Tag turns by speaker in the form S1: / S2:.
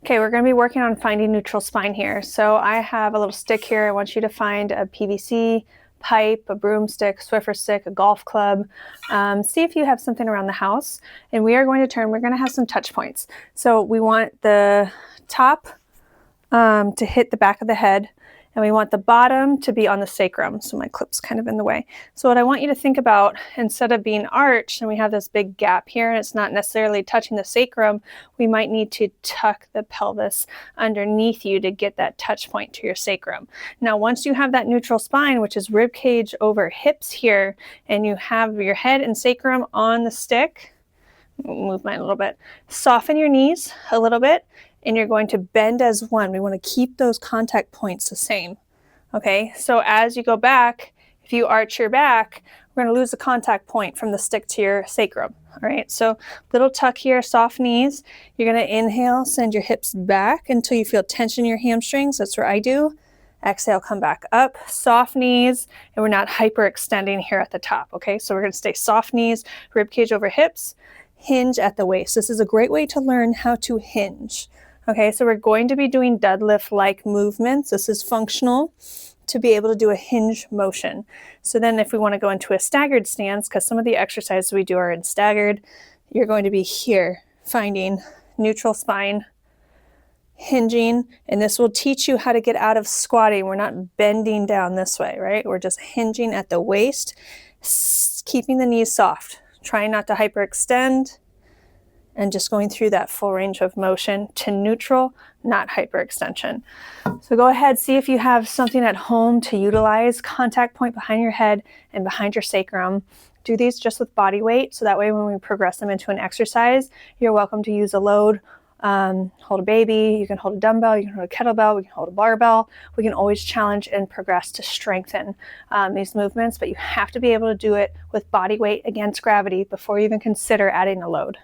S1: Okay, we're going to be working on finding neutral spine here. So I have a little stick here. I want you to find a PVC pipe, a broomstick, Swiffer stick, a golf club. See if you have something around the house. And we are going to turn, we're going to have some touch points. So we want the top to hit the back of the head, and we want the bottom to be on the sacrum. So my clip's kind of in the way. So what I want you to think about, instead of being arched and we have this big gap here and it's not necessarily touching the sacrum, we might need to tuck the pelvis underneath you to get that touch point to your sacrum. Now, once you have that neutral spine, which is rib cage over hips here, and you have your head and sacrum on the stick, move mine a little bit, soften your knees a little bit, and you're going to bend as one. We want to keep those contact points the same. Okay, so as you go back, if you arch your back, we're going to lose the contact point from the stick to your sacrum. All right, so little tuck here, soft knees. You're going to inhale, send your hips back until you feel tension in your hamstrings. That's what I do. Exhale, come back up, soft knees, and we're not hyperextending here at the top. Okay, so we're going to stay soft knees, rib cage over hips, hinge at the waist. This is a great way to learn how to hinge. Okay, so we're going to be doing deadlift-like movements. This is functional to be able to do a hinge motion. So then if we want to go into a staggered stance, because some of the exercises we do are in staggered, you're going to be here, finding neutral spine, hinging, and this will teach you how to get out of squatting. We're not bending down this way, right? We're just hinging at the waist, keeping the knees soft, trying not to hyperextend, and just going through that full range of motion to neutral, not hyperextension. So go ahead, see if you have something at home to utilize, contact point behind your head and behind your sacrum. Do these just with body weight, so that way when we progress them into an exercise, you're welcome to use a load. Hold a baby, you can hold a dumbbell, you can hold a kettlebell, we can hold a barbell. We can always challenge and progress to strengthen these movements, but you have to be able to do it with body weight against gravity before you even consider adding a load.